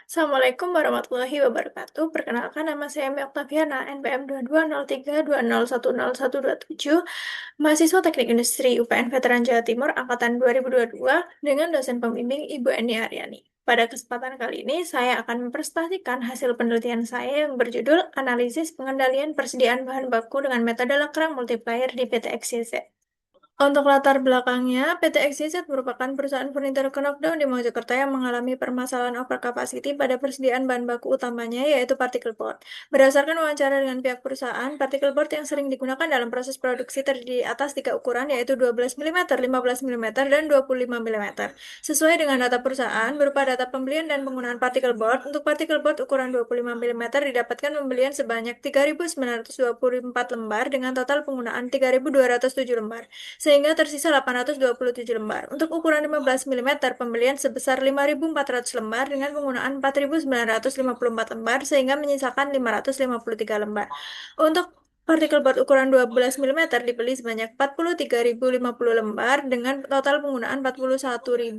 Assalamualaikum warahmatullahi wabarakatuh. Perkenalkan nama saya Emi Oktaviana, NPM 220320111027, mahasiswa Teknik Industri UPN Veteran Jawa Timur angkatan 2022 dengan dosen pembimbing Ibu Eni Aryani. Pada kesempatan kali ini, saya akan mempresentasikan hasil penelitian saya yang berjudul Analisis Pengendalian Persediaan Bahan Baku dengan Metode Lakrang Multiplier di PT XYZ. Untuk latar belakangnya, PT XYZ merupakan perusahaan furnitur knockdown di Mojokerto yang mengalami permasalahan overcapacity pada persediaan bahan baku utamanya, yaitu particle board. Berdasarkan wawancara dengan pihak perusahaan, particle board yang sering digunakan dalam proses produksi terdiri atas 3 ukuran, yaitu 12 mm, 15 mm, dan 25 mm. Sesuai dengan data perusahaan, berupa data pembelian dan penggunaan particle board, untuk particle board ukuran 25 mm didapatkan pembelian sebanyak 3.924 lembar dengan total penggunaan 3.207 lembar, sehingga tersisa 827 lembar. Untuk ukuran 15 mm, pembelian sebesar 5.400 lembar dengan penggunaan 4.954 lembar, sehingga menyisakan 553 lembar. Untuk partikel board ukuran 12 mm dibeli sebanyak 43.050 lembar dengan total penggunaan 41.960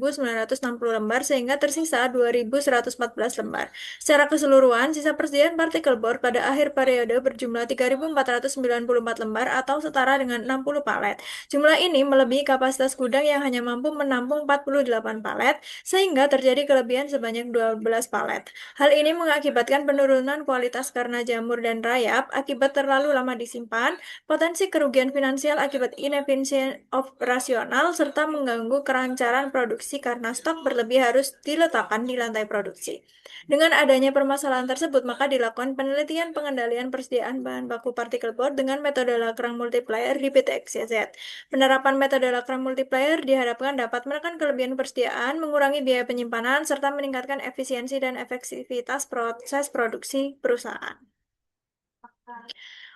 lembar, sehingga tersisa 2.114 lembar. Secara keseluruhan, sisa persediaan partikel board pada akhir periode berjumlah 3.494 lembar atau setara dengan 60 palet. Jumlah ini melebihi kapasitas gudang yang hanya mampu menampung 48 palet, sehingga terjadi kelebihan sebanyak 12 palet. Hal ini mengakibatkan penurunan kualitas karena jamur dan rayap akibat terlalu lama disimpan, potensi kerugian finansial akibat inefisien operasional, serta mengganggu kelancaran produksi karena stok berlebih harus diletakkan di lantai produksi. Dengan adanya permasalahan tersebut, maka dilakukan penelitian pengendalian persediaan bahan baku partikel board dengan metode Lakrang Multiplier di PT XYZ. Penerapan metode Lakrang Multiplier diharapkan dapat menekan kelebihan persediaan, mengurangi biaya penyimpanan, serta meningkatkan efisiensi dan efektivitas proses produksi perusahaan.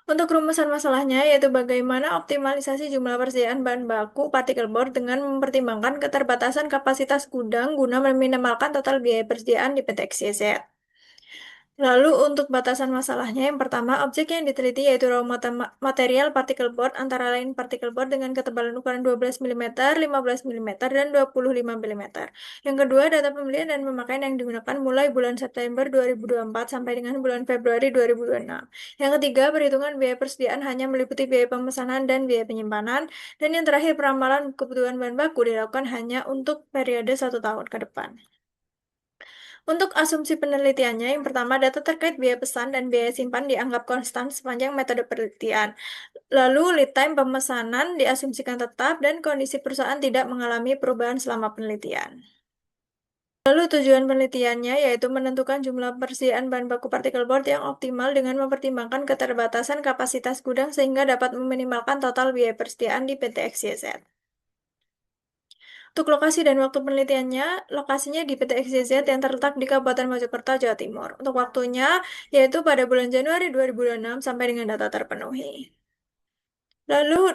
Untuk rumusan masalahnya, yaitu bagaimana optimalisasi jumlah persediaan bahan baku partikel board dengan mempertimbangkan keterbatasan kapasitas gudang guna meminimalkan total biaya persediaan di PT XYZ. Lalu untuk batasan masalahnya, yang pertama, objek yang diteliti yaitu raw material particle board, antara lain particle board dengan ketebalan ukuran 12 mm, 15 mm, dan 25 mm. Yang kedua, data pembelian dan pemakaian yang digunakan mulai bulan September 2024 sampai dengan bulan Februari 2026. Yang ketiga, perhitungan biaya persediaan hanya meliputi biaya pemesanan dan biaya penyimpanan. Dan yang terakhir, peramalan kebutuhan bahan baku dilakukan hanya untuk periode 1 tahun ke depan. Untuk asumsi penelitiannya, yang pertama, data terkait biaya pesan dan biaya simpan dianggap konstan sepanjang metode penelitian. Lalu, lead time pemesanan diasumsikan tetap dan kondisi perusahaan tidak mengalami perubahan selama penelitian. Lalu, tujuan penelitiannya yaitu menentukan jumlah persediaan bahan baku partikel board yang optimal dengan mempertimbangkan keterbatasan kapasitas gudang sehingga dapat meminimalkan total biaya persediaan di PT XYZ. Untuk lokasi dan waktu penelitiannya, lokasinya di PT XYZ yang terletak di Kabupaten Mojokerto, Jawa Timur. Untuk waktunya, yaitu pada bulan Januari 2026 sampai dengan data terpenuhi. Lalu,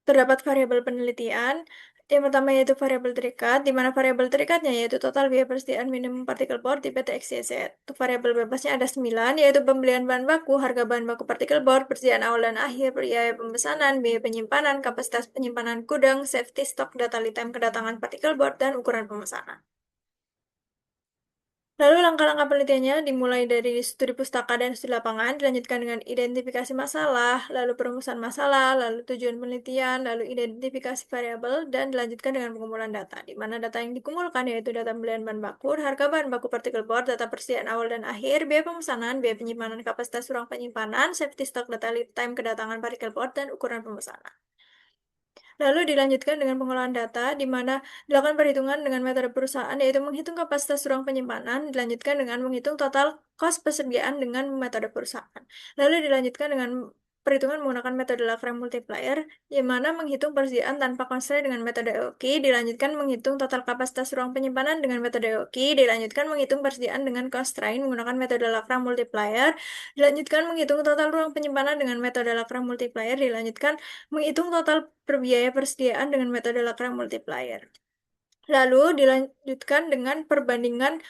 terdapat variabel penelitian. Yang pertama yaitu variabel terikat, di mana variabel terikatnya yaitu total biaya persediaan minimum partikel board di PT XYZ. Untuk variabel bebasnya ada 9, yaitu pembelian bahan baku, harga bahan baku partikel board, persediaan awal dan akhir, biaya pemesanan, biaya penyimpanan, kapasitas penyimpanan gudang, safety stock, data lead time kedatangan partikel board, dan ukuran pemesanan. Lalu langkah-langkah penelitiannya dimulai dari studi pustaka dan studi lapangan, dilanjutkan dengan identifikasi masalah, lalu perumusan masalah, lalu tujuan penelitian, lalu identifikasi variabel, dan dilanjutkan dengan pengumpulan data, di mana data yang dikumpulkan yaitu data pembelian bahan baku, harga bahan baku partikel board, data persediaan awal dan akhir, biaya pemesanan, biaya penyimpanan, kapasitas ruang penyimpanan, safety stock, data lead time kedatangan partikel board, dan ukuran pemesanan. Lalu dilanjutkan dengan pengolahan data, di mana dilakukan perhitungan dengan metode perusahaan, yaitu menghitung kapasitas ruang penyimpanan, dilanjutkan dengan menghitung total cost persediaan dengan metode perusahaan. Lalu dilanjutkan dengan perhitungan menggunakan metode Lakrang Multiplier, di mana menghitung persediaan tanpa constraint dengan metode EOKI, dilanjutkan menghitung total kapasitas ruang penyimpanan dengan metode EOKI, dilanjutkan menghitung persediaan dengan constraint menggunakan metode Lakrang Multiplier, dilanjutkan menghitung total ruang penyimpanan dengan metode Lakrang Multiplier, dilanjutkan menghitung total biaya persediaan dengan metode Lakrang Multiplier. Lalu dilanjutkan dengan perbandingan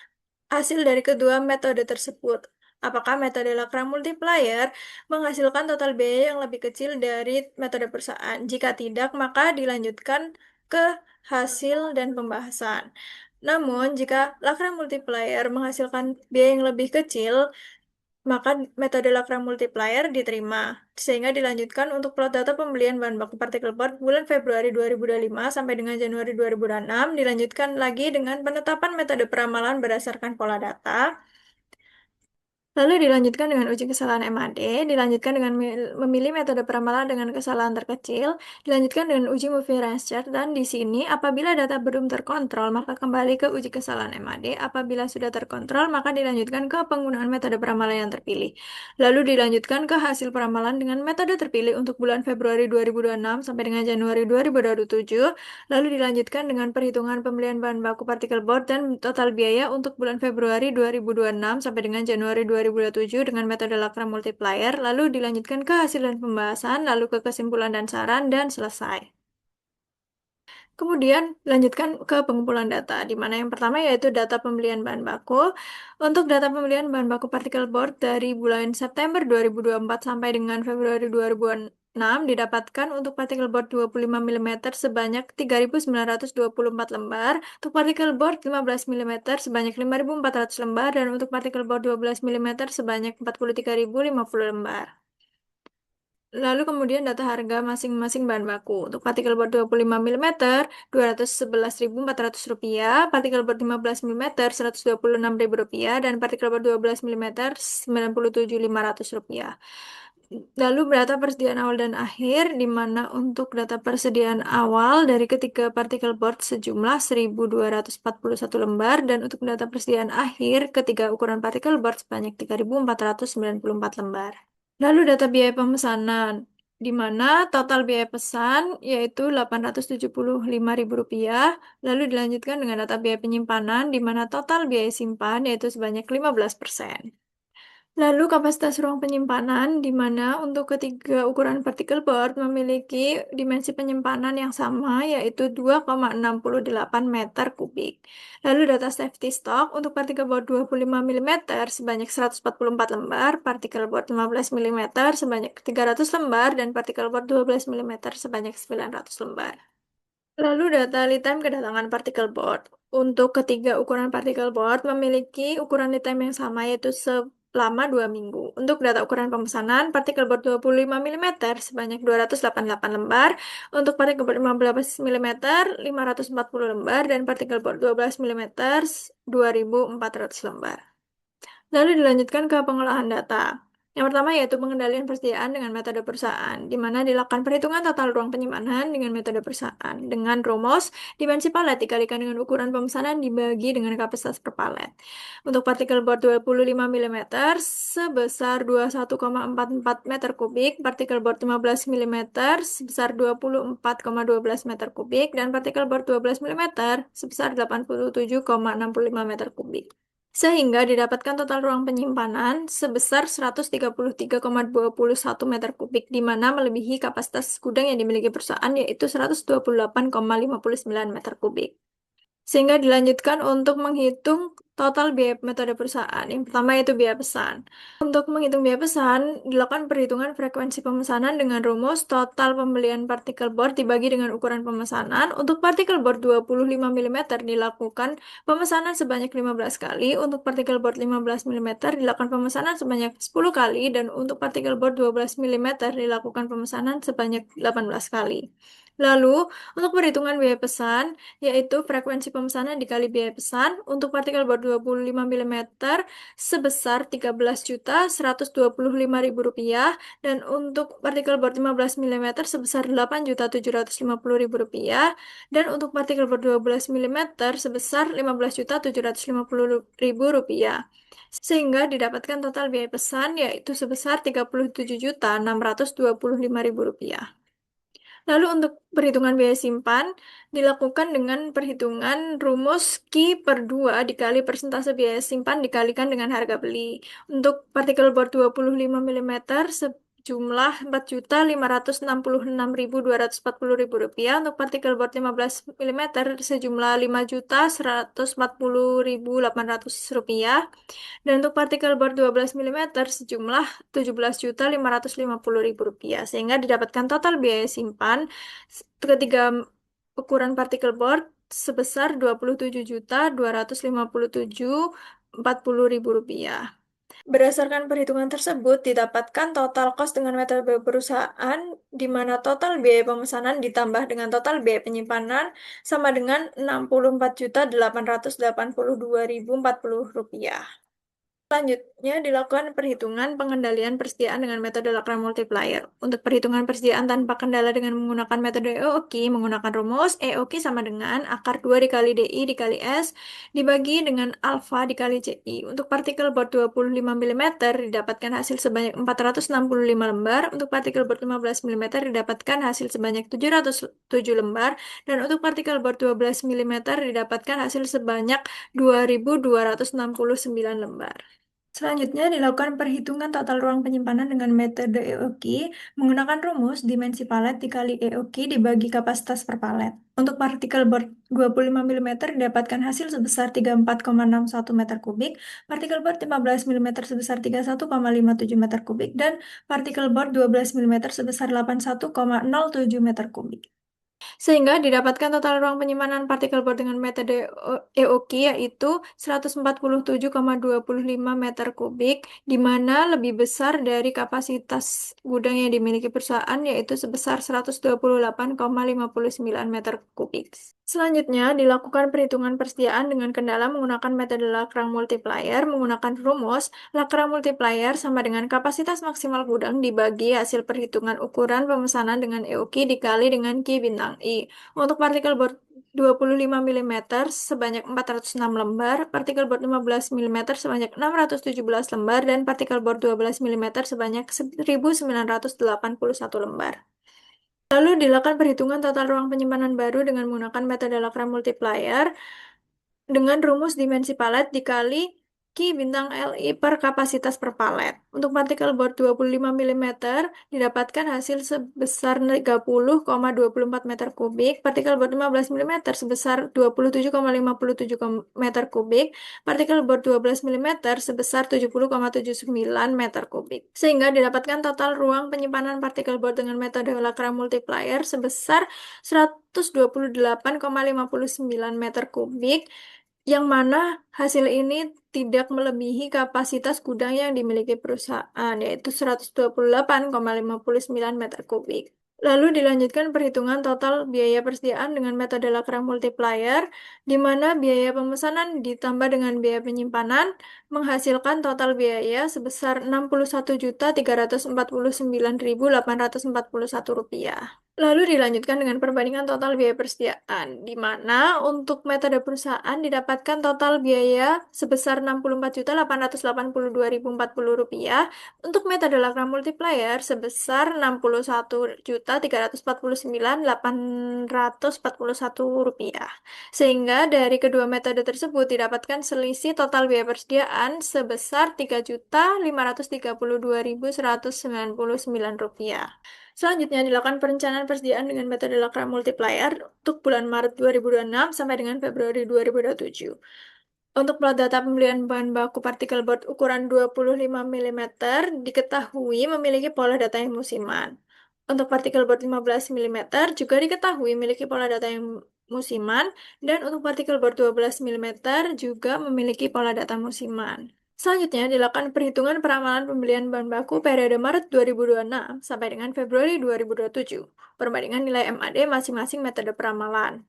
hasil dari kedua metode tersebut. Apakah metode Lakrang Multiplier menghasilkan total biaya yang lebih kecil dari metode perusahaan? Jika tidak, maka dilanjutkan ke hasil dan pembahasan. Namun, jika Lacram multiplier menghasilkan biaya yang lebih kecil, maka metode Lacram multiplier diterima, sehingga dilanjutkan untuk plot data pembelian bahan baku partikel board bulan Februari 2025 sampai dengan Januari 2026, dilanjutkan lagi dengan penetapan metode peramalan berdasarkan pola data. Lalu dilanjutkan dengan uji kesalahan MAD, dilanjutkan dengan memilih metode peramalan dengan kesalahan terkecil, dilanjutkan dengan uji moving range, dan di sini apabila data belum terkontrol, maka kembali ke uji kesalahan MAD. Apabila sudah terkontrol, maka dilanjutkan ke penggunaan metode peramalan yang terpilih. Lalu dilanjutkan ke hasil peramalan dengan metode terpilih untuk bulan Februari 2026 sampai dengan Januari 2027, lalu dilanjutkan dengan perhitungan pembelian bahan baku partikel board dan total biaya untuk bulan Februari 2026 sampai dengan Januari 2027 dengan metode Lacram multiplier, lalu dilanjutkan ke hasil dan pembahasan, lalu ke kesimpulan dan saran, dan selesai. Kemudian lanjutkan ke pengumpulan data, di mana yang pertama yaitu data pembelian bahan baku. Untuk data pembelian bahan baku partikel board dari bulan September 2024 sampai dengan Februari 2026 didapatkan untuk partikel board 25 mm sebanyak 3.924 lembar, untuk partikel board 15 mm sebanyak 5.400 lembar, dan untuk partikel board 12 mm sebanyak 43.050 lembar. Lalu kemudian data harga masing-masing bahan baku. Untuk partikel board 25 mm, Rp211.400, partikel board 15 mm, Rp126.000, dan partikel board 12 mm, Rp97.500. Lalu data persediaan awal dan akhir, di mana untuk data persediaan awal dari ketiga partikel board sejumlah 1.241 lembar, dan untuk data persediaan akhir ketiga ukuran partikel board sebanyak 3.494 lembar. Lalu data biaya pemesanan, di mana total biaya pesan yaitu Rp875.000, lalu dilanjutkan dengan data biaya penyimpanan, di mana total biaya simpan yaitu sebanyak 15%. Lalu kapasitas ruang penyimpanan, di mana untuk ketiga ukuran partikel board memiliki dimensi penyimpanan yang sama, yaitu 2,68 meter kubik. Lalu data safety stock untuk partikel board 25 mm sebanyak 144 lembar, partikel board 15 mm sebanyak 300 lembar, dan partikel board 12 mm sebanyak 900 lembar. Lalu data lead time kedatangan partikel board. Untuk ketiga ukuran partikel board memiliki ukuran lead time yang sama yaitu selama 2 minggu. Untuk data ukuran pemesanan, partikel board 25 mm sebanyak 288 lembar, untuk partikel board 15 mm 540 lembar, dan partikel board 12 mm 2400 lembar. Lalu dilanjutkan ke pengolahan data. Yang pertama yaitu pengendalian persediaan dengan metode perusahaan, di mana dilakukan perhitungan total ruang penyimpanan dengan metode perusahaan. Dengan rumus, dimensi palet dikalikan dengan ukuran pemesanan dibagi dengan kapasitas per palet. Untuk partikel board 25 mm sebesar 21,44 meter kubik, partikel board 15 mm sebesar 24,12 meter kubik, dan partikel board 12 mm sebesar 87,65 meter kubik. Sehingga didapatkan total ruang penyimpanan sebesar 133,21 meter kubik, di mana melebihi kapasitas gudang yang dimiliki perusahaan, yaitu 128,59 meter kubik. Sehingga dilanjutkan untuk menghitung total biaya metode perusahaan. Yang pertama yaitu biaya pesan. Untuk menghitung biaya pesan, dilakukan perhitungan frekuensi pemesanan dengan rumus total pembelian partikel board dibagi dengan ukuran pemesanan. Untuk partikel board 25 mm dilakukan pemesanan sebanyak 15 kali, untuk partikel board 15 mm dilakukan pemesanan sebanyak 10 kali, dan untuk partikel board 12 mm dilakukan pemesanan sebanyak 18 kali. Lalu, untuk perhitungan biaya pesan, yaitu frekuensi pemesanan dikali biaya pesan, untuk partikel board 25 mm sebesar Rp13.125.000, dan untuk partikel board 15 mm sebesar Rp8.750.000, dan untuk partikel board 12 mm sebesar Rp15.750.000. Sehingga didapatkan total biaya pesan yaitu sebesar Rp37.625.000. Lalu untuk perhitungan biaya simpan dilakukan dengan perhitungan rumus Q per 2 dikali persentase biaya simpan dikalikan dengan harga beli. Untuk partikel board 25 mm sejumlah Rp4.566.240.000, untuk partikel board 15 mm sejumlah Rp5.140.800, dan untuk partikel board 12 mm sejumlah Rp17.550.000, sehingga didapatkan total biaya simpan ketiga ukuran partikel board sebesar Rp27.257.040.000. Berdasarkan perhitungan tersebut, didapatkan total kos dengan metode perusahaan, di mana total biaya pemesanan ditambah dengan total biaya penyimpanan sama dengan Rp64.882.040. Selanjutnya, dilakukan perhitungan pengendalian persediaan dengan metode Lakra multiplier. Untuk perhitungan persediaan tanpa kendala dengan menggunakan metode EOQ, menggunakan rumus EOQ sama dengan akar 2 dikali DI dikali S dibagi dengan alfa dikali CI. Untuk partikel bord 25 mm didapatkan hasil sebanyak 465 lembar, untuk partikel bord 15 mm didapatkan hasil sebanyak 707 lembar, dan untuk partikel bord 12 mm didapatkan hasil sebanyak 2.269 lembar. Selanjutnya, dilakukan perhitungan total ruang penyimpanan dengan metode EOQ menggunakan rumus dimensi palet dikali EOQ dibagi kapasitas per palet. Untuk partikel bord 25 mm didapatkan hasil sebesar 34,61 meter kubik, partikel bord 15 mm sebesar 31,57 meter kubik, dan partikel bord 12 mm sebesar 81,07 meter kubik. Sehingga didapatkan total ruang penyimpanan partikel bord dengan metode EOQ yaitu 147,25 meter kubik, di mana lebih besar dari kapasitas gudang yang dimiliki perusahaan yaitu sebesar 128,59 meter kubik. Selanjutnya, dilakukan perhitungan persediaan dengan kendala menggunakan metode Lagrange multiplier menggunakan rumus Lagrange multiplier sama dengan kapasitas maksimal gudang dibagi hasil perhitungan ukuran pemesanan dengan EOQ dikali dengan Q bintang I. Untuk partikel bord 25 mm sebanyak 406 lembar, partikel bord 15 mm sebanyak 617 lembar, dan partikel bord 12 mm sebanyak 1981 lembar. Lalu dilakukan perhitungan total ruang penyimpanan baru dengan menggunakan metode Lagrange multiplier dengan rumus dimensi palet dikali Q bintang Li per kapasitas per palet. Untuk partikel bord 25 mm didapatkan hasil sebesar 30,24 meter kubik, partikel bord 15 mm sebesar 27,57 meter kubik, partikel bord 12 mm sebesar 70,79 meter kubik. Sehingga didapatkan total ruang penyimpanan partikel bord dengan metode Lagrange multiplier sebesar 128,59 meter kubik, yang mana hasil ini tidak melebihi kapasitas gudang yang dimiliki perusahaan, yaitu 128,59 meter kubik. Lalu dilanjutkan perhitungan total biaya persediaan dengan metode Lagrange multiplier, di mana biaya pemesanan ditambah dengan biaya penyimpanan menghasilkan total biaya sebesar Rp61.349.841. Lalu dilanjutkan dengan perbandingan total biaya persediaan, di mana untuk metode perusahaan didapatkan total biaya sebesar Rp61.882.040, untuk metode Lagrange multiplier sebesar Rp61.349.841. Sehingga dari kedua metode tersebut didapatkan selisih total biaya persediaan sebesar Rp3.532.199. Selanjutnya dilakukan perencanaan persediaan dengan metode Lagrange multiplier untuk bulan Maret 2026 sampai dengan Februari 2027. Untuk plot data pembelian bahan baku partikel bord ukuran 25 mm diketahui memiliki pola data yang musiman. Untuk partikel bord 15 mm juga diketahui memiliki pola data yang musiman, dan untuk partikel bord 12 mm juga memiliki pola data musiman. Selanjutnya, dilakukan perhitungan peramalan pembelian bahan baku periode Maret 2026 sampai dengan Februari 2027. Perbandingan nilai MAD masing-masing metode peramalan.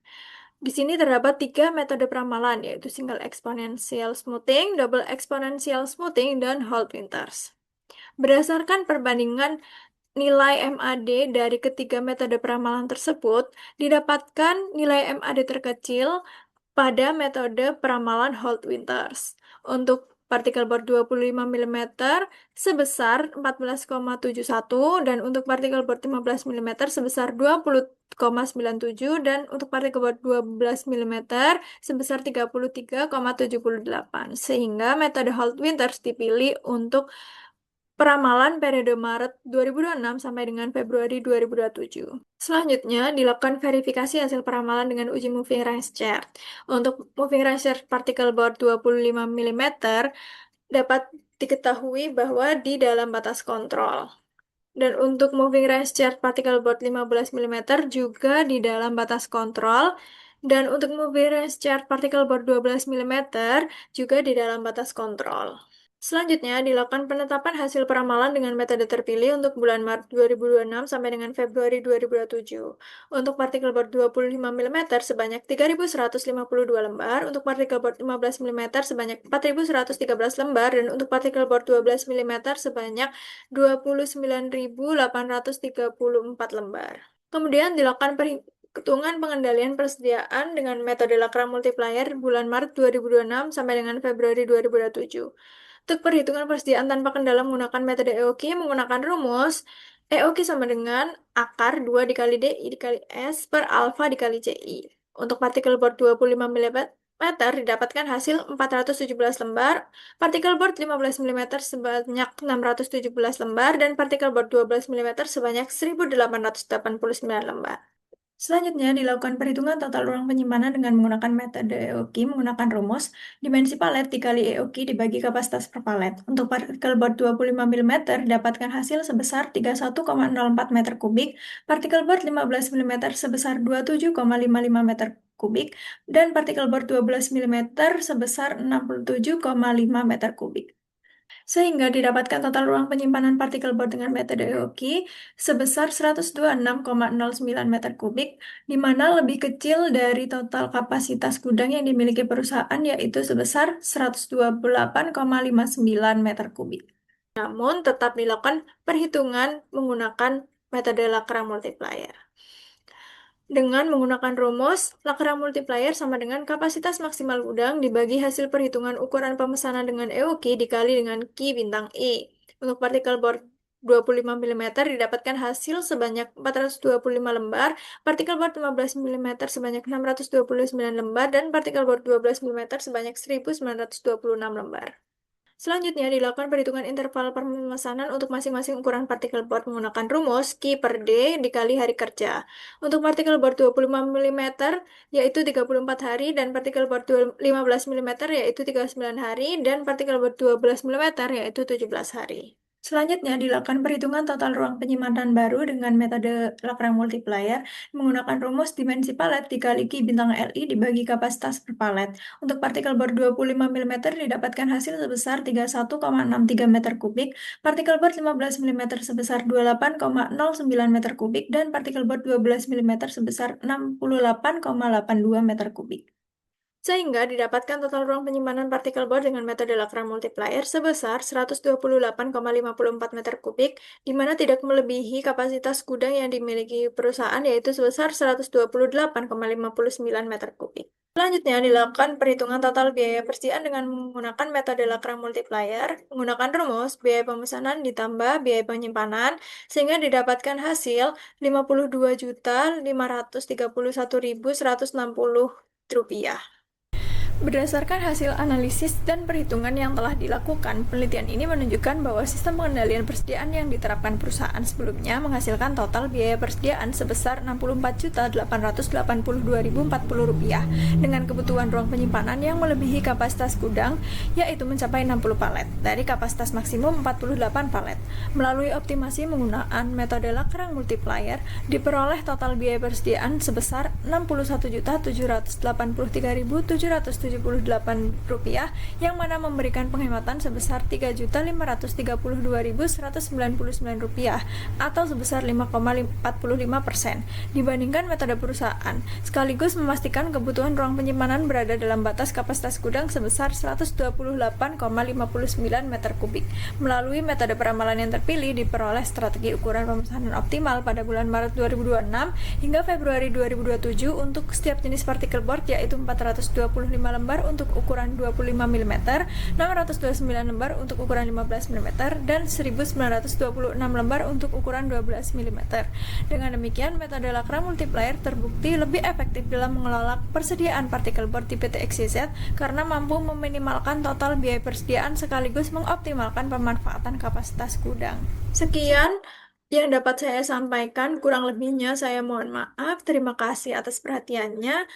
Di sini terdapat 3 metode peramalan, yaitu single exponential smoothing, double exponential smoothing, dan Holt Winters. Berdasarkan perbandingan nilai MAD dari ketiga metode peramalan tersebut, didapatkan nilai MAD terkecil pada metode peramalan Holt Winters. Untuk partikel bord 25 mm sebesar 14,71, dan untuk partikel bord 15 mm sebesar 20,97, dan untuk partikel bord 12 mm sebesar 33,78. Sehingga metode Holt Winters dipilih untuk peramalan periode Maret 2026 sampai dengan Februari 2027. Selanjutnya, dilakukan verifikasi hasil peramalan dengan uji moving range chart. Untuk moving range chart partikel bord 25 mm dapat diketahui bahwa di dalam batas kontrol. Dan untuk moving range chart partikel bord 15 mm juga di dalam batas kontrol, Dan untuk mobil range chart partikel board 12 mm juga di dalam batas kontrol. Selanjutnya, dilakukan penetapan hasil peramalan dengan metode terpilih untuk bulan Maret 2026 sampai dengan Februari 2027. Untuk partikel board 25 mm sebanyak 3.152 lembar, untuk partikel board 15 mm sebanyak 4.113 lembar, dan untuk partikel board 12 mm sebanyak 29.834 lembar. Kemudian dilakukan perhitungan pengendalian persediaan dengan metode Lakra multiplier bulan Maret 2026 sampai dengan Februari 2027. Untuk perhitungan persediaan tanpa kendala menggunakan metode EOKI menggunakan rumus EOKI sama dengan akar 2 dikali DI dikali S per alfa dikali CI. Untuk partikel board 25 mm didapatkan hasil 417 lembar, partikel board 15 mm sebanyak 617 lembar, dan partikel board 12 mm sebanyak 1889 lembar. Selanjutnya, dilakukan perhitungan total ruang penyimpanan dengan menggunakan metode EOKI menggunakan rumus dimensi palet dikali EOKI dibagi kapasitas per palet. Untuk partikel board 25 mm didapatkan hasil sebesar 31,04 meter kubik, partikel board 15 mm sebesar 27,55 meter kubik, dan partikel board 12 mm sebesar 67,5 meter kubik. Sehingga didapatkan total ruang penyimpanan partikel board dengan metode EOKI sebesar 126,09 meter kubik, di mana lebih kecil dari total kapasitas gudang yang dimiliki perusahaan, yaitu sebesar 128,59 meter kubik. Namun, tetap dilakukan perhitungan menggunakan metode Lakra multiplier. Dengan menggunakan rumus, Lakra multiplier sama dengan kapasitas maksimal gudang dibagi hasil perhitungan ukuran pemesanan dengan EOKI dikali dengan Ki bintang I. Untuk partikel board 25 mm didapatkan hasil sebanyak 425 lembar, partikel board 15 mm sebanyak 629 lembar, dan partikel board 12 mm sebanyak 1926 lembar. Selanjutnya, dilakukan perhitungan interval pemesanan untuk masing-masing ukuran partikel board menggunakan rumus Ki per D dikali hari kerja. Untuk partikel board 25 mm yaitu 34 hari, dan partikel board 15 mm yaitu 39 hari, dan partikel board 12 mm yaitu 17 hari. Selanjutnya, dilakukan perhitungan total ruang penyimpanan baru dengan metode Lagrange multiplier menggunakan rumus dimensi palet dikali Ki bintang Li dibagi kapasitas per palet. Untuk partikel board 25 mm didapatkan hasil sebesar 31,63 meter kubik, partikel board 15 mm sebesar 28,09 meter kubik, dan partikel board 12 mm sebesar 68,82 meter kubik. Sehingga didapatkan total ruang penyimpanan partikel board dengan metode Lagrange multiplier sebesar 128,54 meter kubik, di mana tidak melebihi kapasitas gudang yang dimiliki perusahaan, yaitu sebesar 128,59 meter kubik. Selanjutnya, dilakukan perhitungan total biaya persediaan dengan menggunakan metode Lagrange multiplier, menggunakan rumus biaya pemesanan ditambah biaya penyimpanan, sehingga didapatkan hasil Rp52.531.160. Berdasarkan hasil analisis dan perhitungan yang telah dilakukan, penelitian ini menunjukkan bahwa sistem pengendalian persediaan yang diterapkan perusahaan sebelumnya menghasilkan total biaya persediaan sebesar Rp64.882.040 dengan kebutuhan ruang penyimpanan yang melebihi kapasitas gudang, yaitu mencapai 60 palet, dari kapasitas maksimum 48 palet. Melalui optimasi menggunakan metode Lagrange multiplier, diperoleh total biaya persediaan sebesar Rp61.783.778 yang mana memberikan penghematan sebesar Rp3.532.199 atau sebesar 5,45% dibandingkan metode perusahaan, sekaligus memastikan kebutuhan ruang penyimpanan berada dalam batas kapasitas gudang sebesar 128,59 meter kubik. Melalui metode peramalan yang terpilih, diperoleh strategi ukuran pemesanan optimal pada bulan Maret 2026 hingga Februari 2027 untuk setiap jenis partikel board, yaitu 425 lembar untuk ukuran 25 mm, 629 lembar untuk ukuran 15 mm, dan 1926 lembar untuk ukuran 12 mm. Dengan demikian, metode Lagrange multiplier terbukti lebih efektif dalam mengelola persediaan partikel board tipe TXYZ karena mampu meminimalkan total biaya persediaan sekaligus mengoptimalkan pemanfaatan kapasitas gudang. Sekian yang dapat saya sampaikan, kurang lebihnya saya mohon maaf. Terima kasih atas perhatiannya.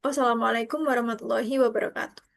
Wassalamualaikum warahmatullahi wabarakatuh.